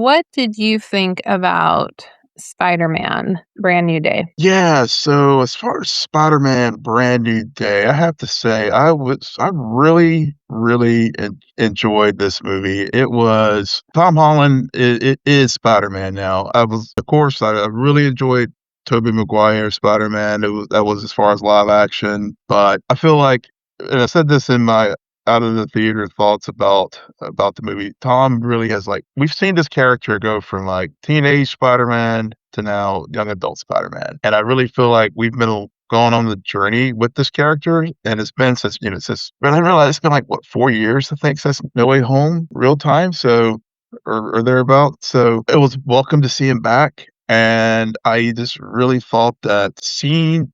what did you think about Spider-Man: Brand New Day? Yeah, so as far as Spider-Man: Brand New Day, I have to say I really, really enjoyed this movie. It was Tom Holland it is Spider-Man now. Of course, I really enjoyed Tobey Maguire's Spider-Man. That was as far as live action, but I feel like, and I said this in my out of the theater thoughts about the movie. Tom really has, like, we've seen this character go from like teenage Spider-Man to now young adult Spider-Man, and I really feel like we've been going on the journey with this character, and it's been since. But I realize it's been like what 4 years I think since No Way Home, real time. So or thereabout. So it was welcome to see him back, and I just really thought that seeing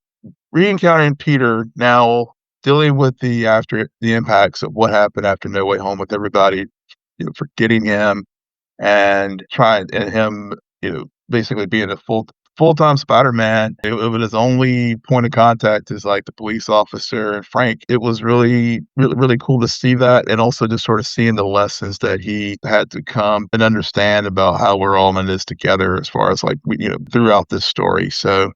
re-encountering Peter now dealing with the impacts of what happened after No Way Home with everybody, forgetting him and trying and him, basically being a full-time Spider-Man, with his only point of contact is like the police officer and Frank. It was really, really, really cool to see that, and also just sort of seeing the lessons that he had to come and understand about how we're all in this together as far as like throughout this story. So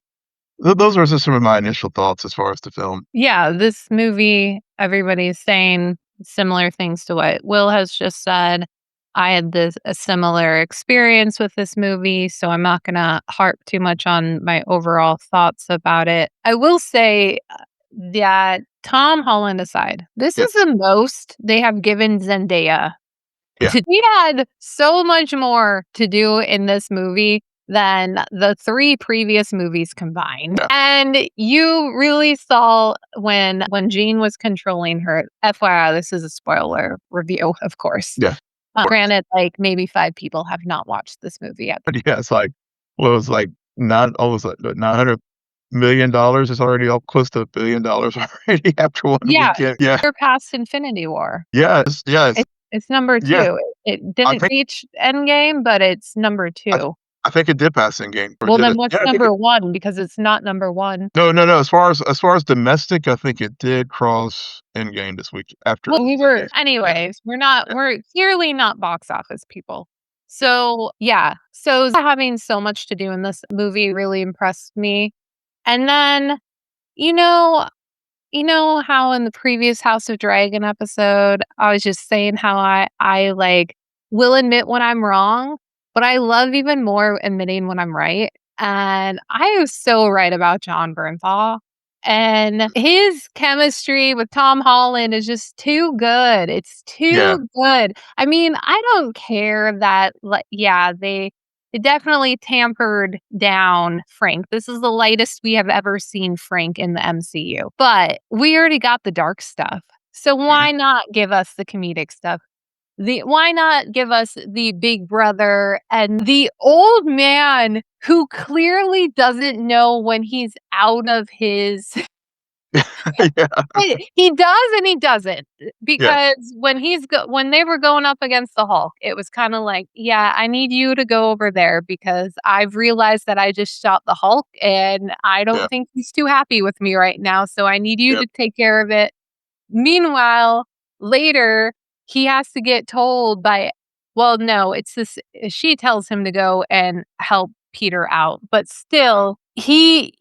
those are just some of my initial thoughts as far as the film. Yeah, this movie, everybody's saying similar things to what Will has just said. I had a similar experience with this movie, so I'm not going to harp too much on my overall thoughts about it. I will say that Tom Holland aside, this Yeah, is the most they have given Zendaya. yeah, He had so much more to do in this movie than the three previous movies combined. yeah. And you really saw when Jean was controlling her. FYI, this is a spoiler review, of course. Yeah, of course. Granted, like maybe 5 people have not watched this movie yet. But yeah, it's like, well, it was like not almost like $900 million is already all close to $1 billion already after one Yeah, weekend. Yeah. surpassed Infinity War. Yes, yes. It's number Yeah. 2. It I didn't think reach Endgame, but it's number I th 2. I think it did pass Endgame, or Well, did then it? what's Yeah, I think it. number 1? Because it's not number 1. No, no, no, as far as domestic, I think it did cross Endgame this week after. Well, we were Yeah, yeah, anyways, yeah. we're clearly not box office people. So, yeah. So, having so much to do in this movie really impressed me. And then, you know you know how in the previous House of Dragon episode, I was just saying how I, like, will admit when I'm wrong, but I love even more admitting when I'm right, and I was so right about John Bernthal, and his chemistry with Tom Holland is just too good. It's Yeah, too good. I mean, I don't care that, like, yeah, they definitely tampered down Frank. This is the lightest we have ever seen Frank in the MCU. But we already got the dark stuff. So mhm. why not give us the comedic stuff? Why not give us the big brother and the old man who clearly doesn't know when he's out of his Yeah, he does and he doesn't, yeah, because when they were going up against the Hulk, it was kinda like, "Yeah, I need you to go over there because I've realized that I just shot the Hulk, and I yeah, don't think he's too happy with me right now, so I need you yep, to take care of it." Meanwhile, later, he has to get told by well, no, it's this she tells him to go and help Peter out, but still, he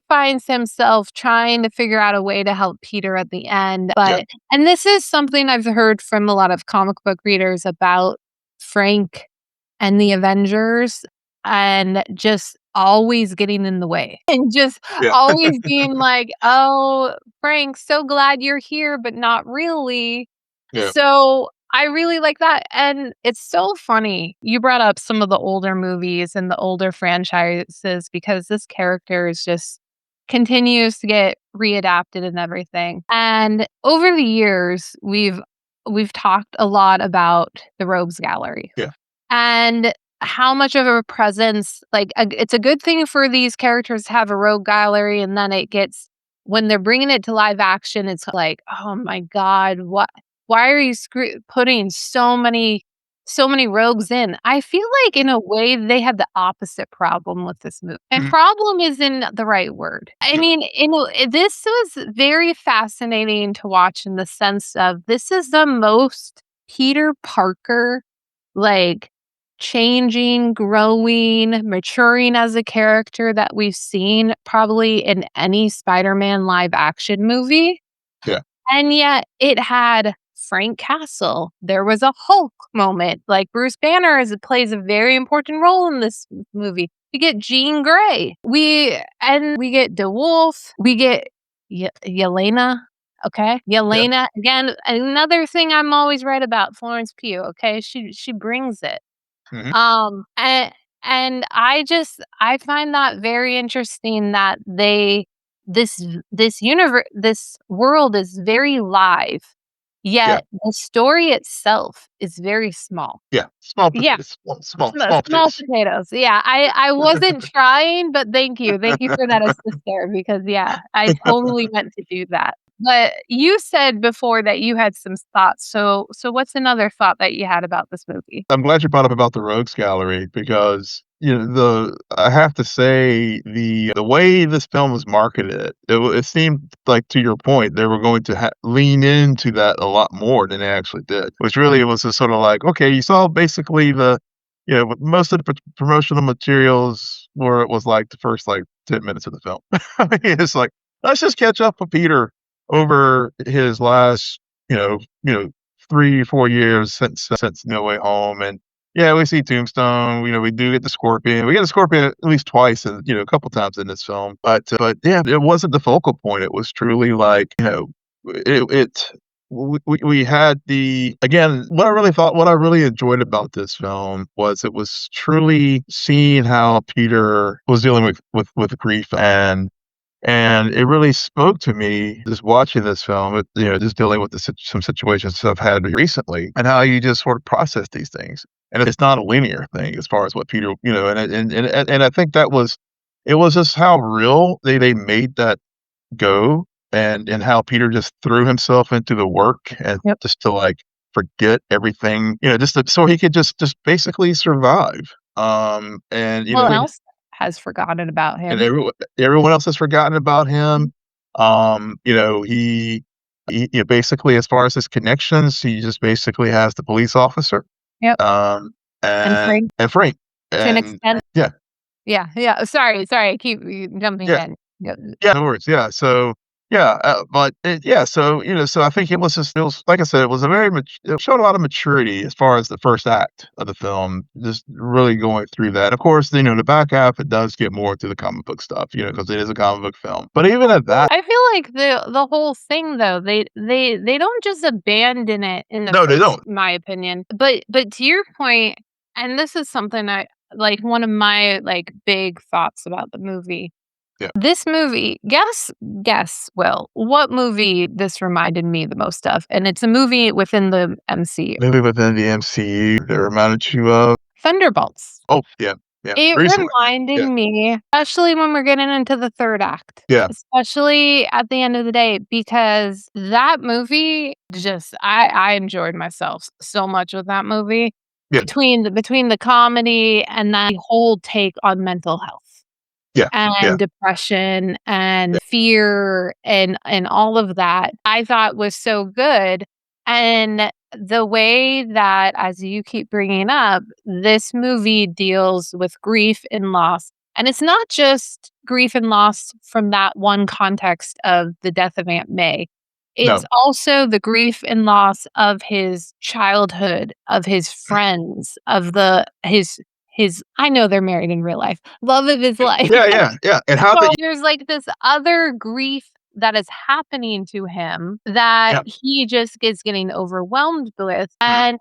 finds himself trying to figure out a way to help Peter at the end, yep, but and this is something I've heard from a lot of comic book readers about Frank and the Avengers, and just always getting in the way, and just yeah, always being like, "Oh, Frank, so glad you're here, but not really." yeah, So, I really like that, and it's so funny you brought up some of the older movies and the older franchises because this character is just continues to get readapted and everything. And over the years, we've talked a lot about the Rogues Gallery yeah, and how much of a presence, like, it's a good thing for these characters to have a rogue gallery, and then it gets when they're bringing it to live action, it's like, "Oh my god, what why are you putting so many rogues in?" I feel like in a way they had the opposite problem with this movie. And mhm, problem isn't the right word. I yeah, mean, this was very fascinating to watch in the sense of this is the most Peter Parker, like, changing, growing, maturing as a character that we've seen probably in any Spider-Man live action movie. Yeah. And yet it had Frank Castle. There was a Hulk moment. Like Bruce Banner plays a very important role in this movie. We get Jean Grey. We get DeWolf. We get Yelena. Okay, Yep. Yelena again. Another thing I'm always right about Florence Pugh. Okay, she brings it. Mhm. And I find that very interesting that this this world is very live, Yeah. yet the story itself is very small. Yeah. Small Yeah, potatoes. Small small potatoes. potatoes. Yeah, I wasn't trying, but thank you. Thank you for that assist there because, yeah, I totally meant to do that. But you said before that you had some thoughts. So what's another thought that you had about this movie? I'm glad you brought up about the rogues gallery because, I have to say the way this film was marketed, it seemed like, to your point, they were going to lean into that a lot more than they actually did, which really was just sort of like, okay, you saw basically with most of the promotional materials where it was like the first like 10 minutes of the film. I mean, it's like, let's just catch up with Peter over his last, you know, 3, 4 years since No Way Home, and yeah, we see Tombstone, we do get the Scorpion. We get the Scorpion at least twice and, a couple times in this film, but yeah, it wasn't the focal point. It was truly like, it we had what I really enjoyed about this film was it was truly seeing how Peter was dealing with grief and it really spoke to me just watching this film, just dealing with some situations I've had recently, and how you just sort of process these things. And it's not a linear thing as far as what Peter, and I think it was just how real they made that go, and how Peter just threw himself into the work and Yep. just to like forget everything, so he could just basically survive. And Well, else has forgotten about and him. everyone else has forgotten about Mhm. him. He basically, as far as his connections, he just basically has the police officer, Yep. um, And Frank and Frank, to an and extent. yeah, Yeah, yeah. Sorry, I keep jumping yeah, in. Yep. yeah, no worries, yeah. So yeah, so I think it was like I said, it was it showed a lot of maturity as far as the first act of the film, just really going through that. Of course, the back half it does get more to the comic book stuff, because it is a comic book film. But even at that, I feel like the whole thing though, they don't just abandon it in the no, they first, don't. my opinion. But to your point, and this is something I like one of my like big thoughts about the movie. Yeah. This movie, guess, Will, what movie this reminded me the most of? And it's a movie within the MCU. Maybe within the MCU that reminded you of. Thunderbolts. Oh, yeah, yeah, It recently. reminded Yeah, me, especially when we're getting into the 3rd act, yeah, especially at the end of the day, because that movie just I enjoyed myself so much with that movie yeah, between the comedy and that whole take on mental health yeah, yeah, and depression and fear and all of that, I thought was so good. And the way that, as you keep bringing up, this movie deals with grief and loss. And it's not just grief and loss from that one context of the death of Aunt May. It's no, also the grief and loss of his childhood, of his friends, of his I know they're married in real life. Love of his life. yeah, yeah, yeah, and how So the there's like this other grief that is happening to him that yeah, he just is getting overwhelmed with. mhm, And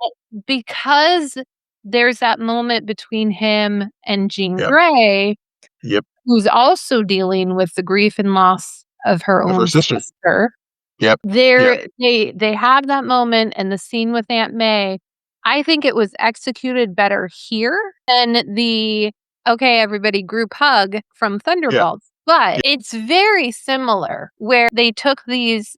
because there's that moment between him and Jean yeah, Grey, yep, who's also dealing with the grief and loss of her of her own sister. sister, Yep, yep, they have that moment and the scene with Aunt May. I think it was executed better here than the "Okay, everybody group hug" from yeah, Thunderbolts, but yeah, it's very similar where they took this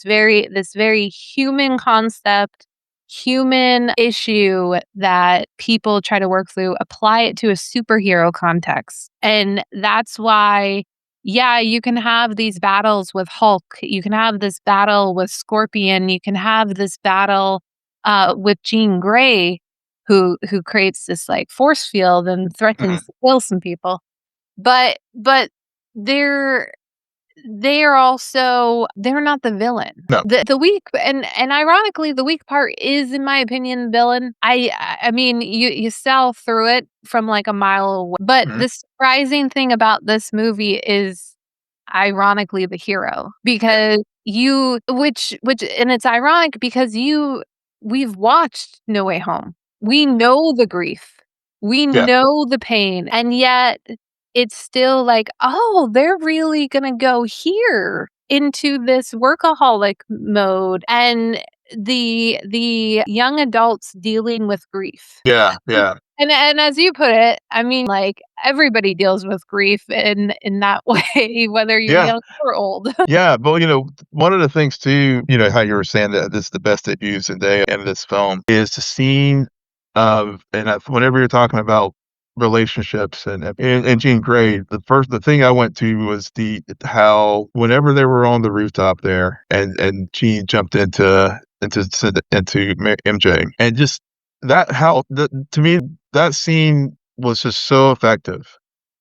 very human concept, human issue that people try to work through, apply it to a superhero context, and that's why yeah, you can have these battles with Hulk. You can have this battle with Scorpion. You can have this battle with Jean Grey. who creates this, like, force field and threatens Mhm. to kill some people. But they're they are also they're not the villain. No. The weak and ironically, the weak part is, in my opinion, the villain. I mean, you saw through it from, like, a mile away, but Mhm. the surprising thing about this movie is ironically the hero, Yeah. because which and it's ironic because we've watched No Way Home. We know the grief. We Yeah. know the pain, and yet it's still like, "Oh, they're really gonna go here into this workaholic mode," and the young adults dealing with grief. Yeah. Yeah. And as you put it, I mean, like, everybody deals with grief in that way, whether you're Yeah. young or old. Yeah, well, one of the things too, how you were saying that this is the best they've used today in this film is the scene of, and whenever you're talking about relationships and Jean Grey, the thing I went to was the how whenever they were on the rooftop there and Jean jumped into MJ and just that how to me that scene was just so effective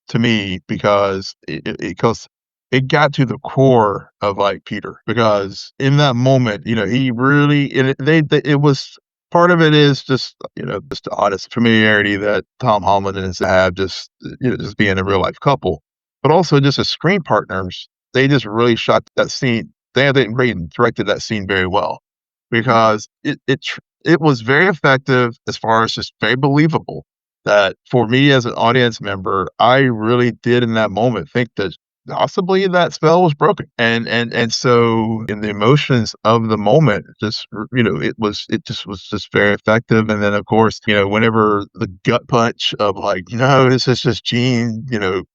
to me because it got to the core of, like, Peter, because in that moment, he really and it was part of it is just, just the honest familiarity that Tom Holland and his have just, just being a real life couple, but also just as screen partners, they just really shot that scene. They written directed that scene very well because it was very effective as far as just very believable that for me as an audience member, I really did in that moment think that possibly that spell was broken. And so in the emotions of the moment, just it just was just very effective. And then of course, whenever the gut punch of like, no, this is just Jean,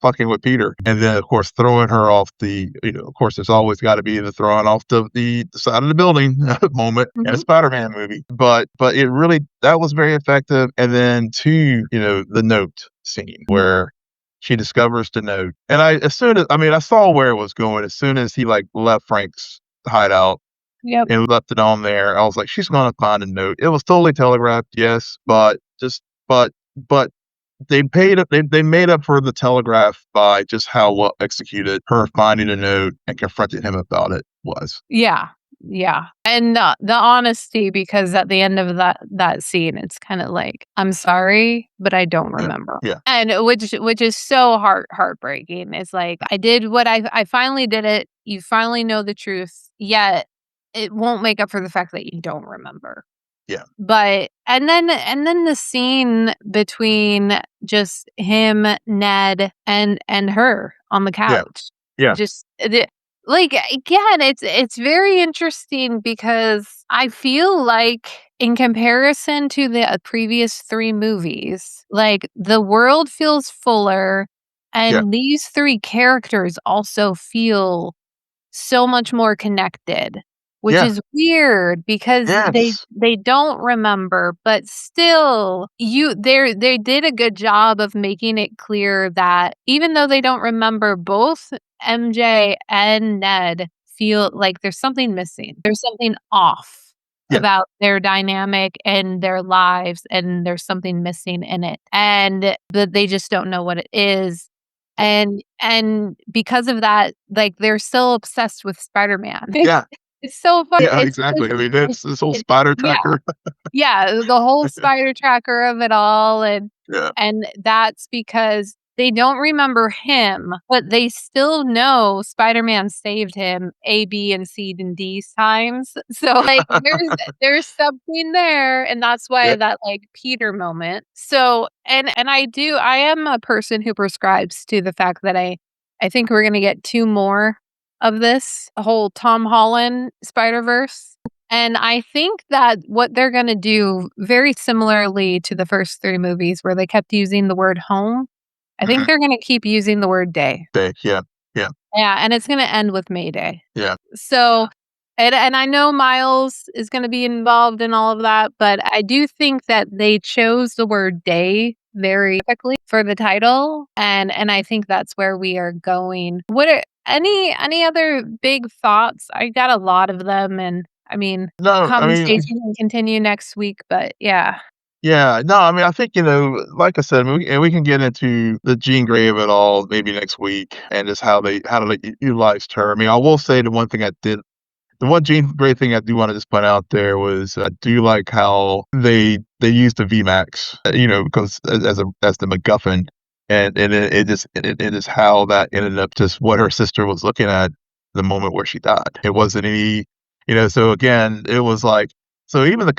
fucking with Peter. And then of course throwing her off of course there's always gotta be the throwing off the side of the building moment in a Mhm. Spider-Man movie. But it really that was very effective. And then two, the note scene where she discovers the note. And as soon as I mean, I saw where it was going as soon as he like left Frank's hideout Yep. and left it on there. I was like, she's gonna find a note. It was totally telegraphed, yes, but they made up for the telegraph by just how well executed her finding a note and confronting him about it was. Yeah. Yeah. And the honesty, because at the end of that scene, it's kinda like, "I'm sorry, but I don't Yeah. remember." Yeah. And which is so heartbreaking. It's like, "I did what I finally did it. You finally know the truth, yet it won't make up for the fact that you don't remember." Yeah. But and then the scene between just him, Ned, and her on the Yeah. couch. Yeah. Just like, again, it's very interesting because I feel like in comparison to the previous 3 movies, like, the world feels fuller, Yeah. and these 3 characters also feel so much more connected, which Yeah. is weird because Yes. they don't remember, but still, they did a good job of making it clear that even though they don't remember, both MJ and Ned feel like there's something missing. There's something off Yeah. about their dynamic and their lives, and there's something missing in it, and that they just don't know what it is. Yeah. And because of that, like, they're still obsessed with Spider-Man. Yeah. It's so funny. Yeah, exactly. I mean, that's this whole spider Yeah. tracker. Yeah, the whole spider tracker of it all, Yeah. and that's because they don't remember him, but they still know Spider-Man saved him A, B, and C, and D times. So, like, there's something there, and that's why Yeah. that, like, Peter moment. So and I am a person who prescribes to the fact that I think we're gonna get 2 more of this whole Tom Holland Spider-Verse. And I think that what they're gonna do very similarly to the first 3 movies where they kept using the word home, I think Mhm. they're gonna keep using the word day. Yeah. Yeah. Yeah, and it's gonna end with May Day. Yeah. So and I know Miles is gonna be involved in all of that, but I do think that they chose the word day very quickly for the title, and I think that's where we are going. What are any other big thoughts? I got a lot of them, and I mean, No, I mean, conversation can continue next week, but yeah. Yeah, no, I mean, I think, like I said, we can get into the Jean Grey of it all maybe next week and just how they utilized her. I mean, I will say the one Jean Grey thing I do wanna just put out there was I do like how they used the VMAX, because as the MacGuffin, and it is how that ended up just what her sister was looking at the moment where she died. It wasn't any, so again, it was like, so even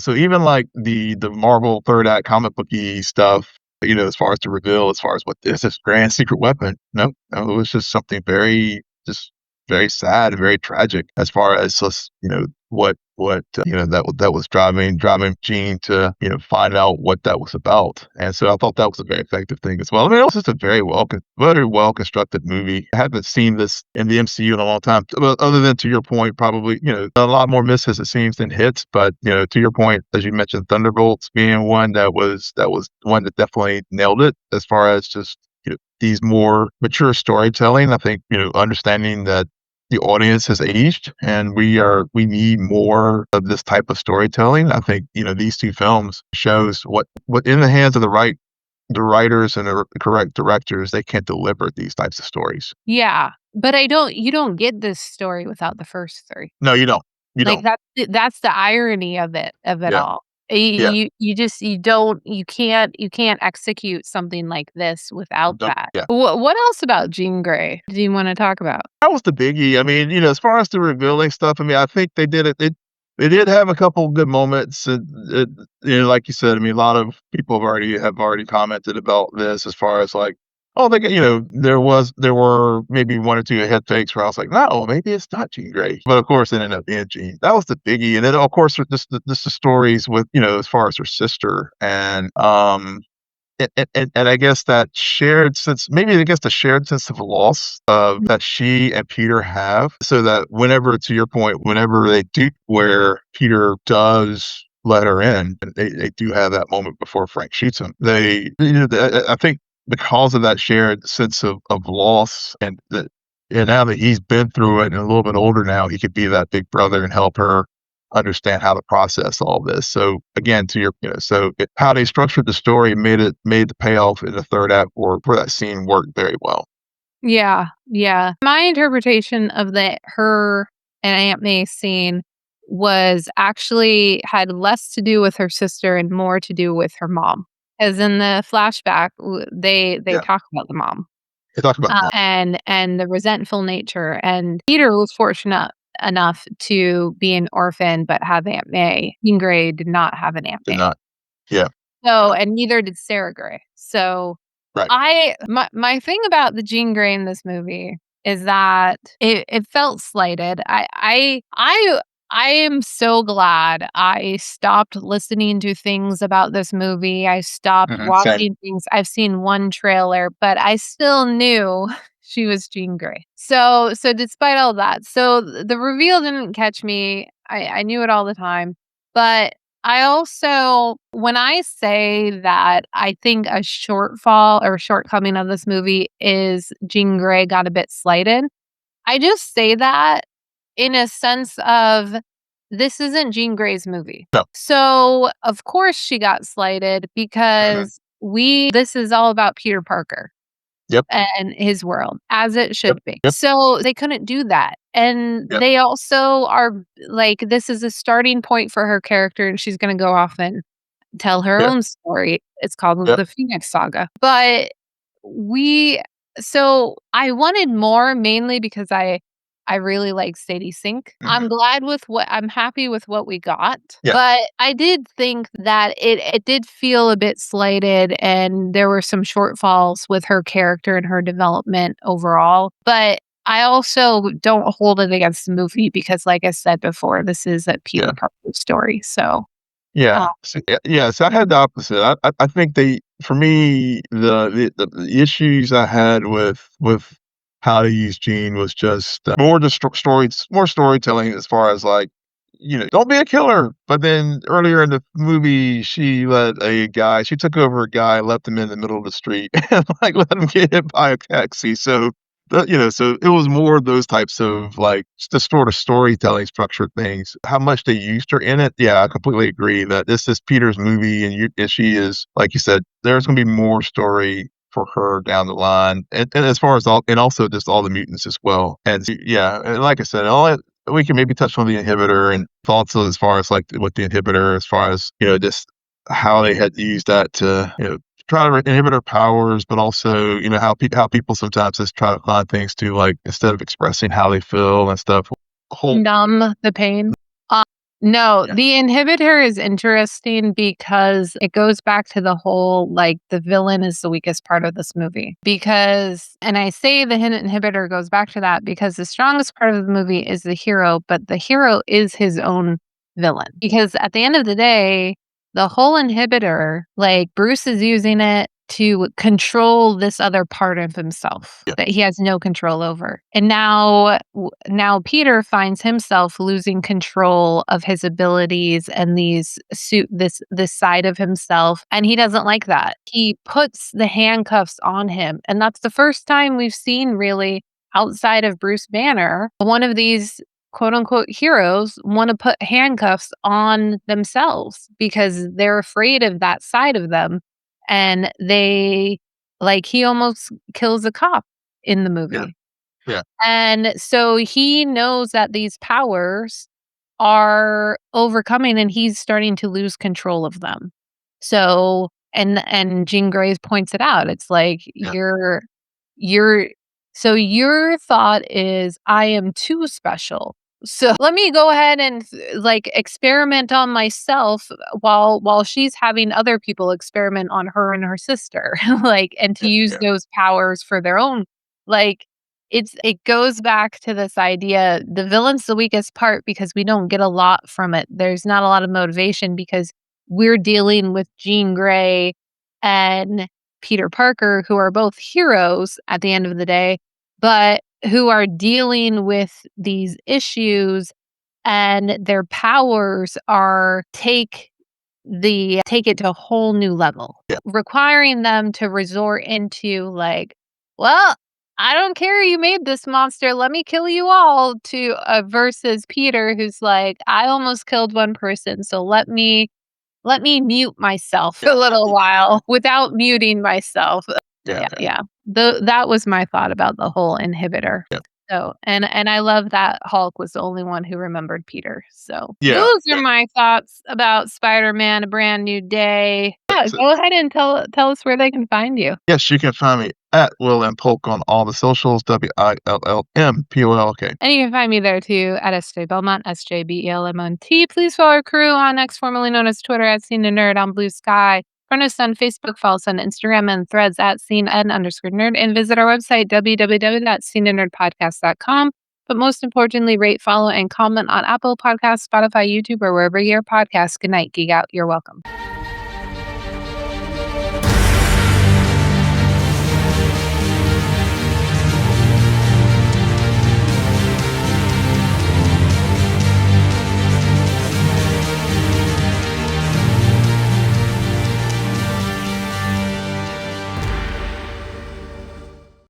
so even like the Marvel 3rd act comic booky stuff, as far as the reveal, as far as what is this grand secret weapon, no, no, it was just something just very sad, very tragic as far as just, that was driving Gene to, find out what that was about. And so I thought that was a very effective thing as well. I mean, it was just a very well constructed movie. I haven't seen this in the MCU in a long time. Well, other than to your point, probably, a lot more misses it seems than hits. But, to your point, as you mentioned, Thunderbolts being one that was one that definitely nailed it as far as just, these more mature storytelling. I think, understanding that the audience has aged and we need more of this type of storytelling. I think, these two films shows what in the hands of the writers and the correct directors, they can deliver these types of stories. Yeah, but you don't get this story without the first 3. No, you don't. You Like, don't. that's the irony of it Yeah. all. Yeah. You can't execute something like this without Nope. that. Yeah. What else about Jean Grey do you wanna talk about? That was the biggie. I mean, as far as the revealing stuff, I mean, I think they did have a couple good moments, like you said, I mean, a lot of people have already commented about this as far as, like, oh, there were maybe 1 or 2 head fakes where I was like, "No, maybe it's not Jean Grey." But, of course, it ended up being Jean. That was the biggie, and then, of course, just the stories with, as far as her sister and, and I guess that shared sense, maybe I guess the shared sense of loss that she and Peter have, so that whenever, to your point, whenever they do, where Peter does let her in, and they do have that moment before Frank shoots him. I think because of that shared sense of loss, and now that he's been through it and a little bit older now, he could be that big brother and help her understand how to process all this. So again, to your, how they structured the story made the payoff in the 3rd act for that scene work very well. Yeah, yeah. My interpretation of the her and Aunt May scene was actually had less to do with her sister and more to do with her mom. As in the flashback, they Yeah, talk about the mom, they talked about mom. and the resentful nature. And Peter was fortunate enough to be an orphan, but have Aunt May. Jean Grey did not have an Aunt Did May. not. Yeah, So, and neither did Sarah Gray. So, right. my thing about the Jean Grey in this movie is that it felt slighted. I am so glad I stopped listening to things about this movie. I stopped Same. watching things. I've seen one trailer, but I still knew she was Jean Grey. So despite all that, the reveal didn't catch me. I knew it all the time, but I also, when I say that I think a shortfall or shortcoming of this movie is Jean Grey got a bit slighted, I just say that in a sense of this isn't Jean Grey's movie. No. So, of course she got slighted Mhm. because this is all about Peter Parker Yep. and his world, as it Yep. should be. Yep. So, they couldn't do that. And Yep. they also are like, this is a starting point for her character, and she's gonna go off and tell her Yeah. own story. It's called Yep. the Phoenix Saga. But we so I wanted more mainly because I really like Sadie Sink. Mhm. I'm happy with what we got, Yeah. but I did think that it did feel a bit slighted and there were some shortfalls with her character and her development overall. But I also don't hold it against the movie because like I said before, this is a Peter Yeah. Parker story. So Yeah. So I had the opposite. I think for me, the issues I had with how to use Gene was just more storytelling as far as like, don't be a killer. But then earlier in the movie, she took over a guy, left him in the middle of the street, and like let him get hit by a taxi. So So it was more of those types of like the sort of storytelling structured things. How much they used her in it, yeah, I completely agree that this is Peter's movie, and she is, like you said, there's going to be more story for her down the line, and as far as all, and also just all the mutants as well. And yeah, and like I said, we can maybe touch on the inhibitor and thoughts as far as like with the inhibitor, as far as just how they had used that to try to inhibit our powers, but also, how people sometimes just try to find things to, like, instead of expressing how they feel and stuff. Whole, Numb the pain. No, yeah, the inhibitor is interesting because it goes back to the whole, like, the villain is the weakest part of this movie. Because, and I say the inhibitor goes back to that because the strongest part of the movie is the hero, but the hero is his own villain. Because at the end of the day, the whole inhibitor, like, Bruce is using it to control this other part of himself yeah, that he has no control over. And now Peter finds himself losing control of his abilities and this side of himself, and he doesn't like that. He puts the handcuffs on him, and that's the first time we've seen, really, outside of Bruce Banner, one of these quote unquote heroes want to put handcuffs on themselves because they're afraid of that side of them. And he almost kills a cop in the yeah, movie. yeah, And so he knows that these powers are overcoming and he's starting to lose control of them. So, and Jean Grey points it out. It's like yeah, you're so your thought is I am too special. So let me go ahead and like experiment on myself while she's having other people experiment on her and her sister, like, and to yeah, use yeah, those powers for their own, like, it goes back to this idea the villain's the weakest part because we don't get a lot from it. There's not a lot of motivation because we're dealing with Jean Grey and Peter Parker, who are both heroes at the end of the day, but who are dealing with these issues, and their powers are take it to a whole new level, yeah, requiring them to resort into, like, well, I don't care you made this monster, let me kill you all, to versus Peter, who's like, I almost killed one person, so let me mute myself yeah, a little while without muting myself. yeah, Yeah, yeah, yeah. That was my thought about the whole inhibitor. yeah, So, and I love that Hulk was the only one who remembered Peter. So, yeah, those are yeah. my thoughts about Spider-Man: A Brand New Day. Yeah, So, go ahead and tell us where they can find you. yes, you can find me at Will and Polk on all the socials. WILLMPOLK. And you can find me there too at SJ Belmont, SJBELMONT. Please follow our crew on X, formerly known as Twitter, at Scene a Nerd on Blue Sky. Friend us on Facebook, follow us on Instagram and Threads at @scene_nerd, and visit our website, www.sceneandnerdpodcast.com. But most importantly, rate, follow, and comment on Apple Podcasts, Spotify, YouTube, or wherever your podcasts. Good night, geek out. You're welcome.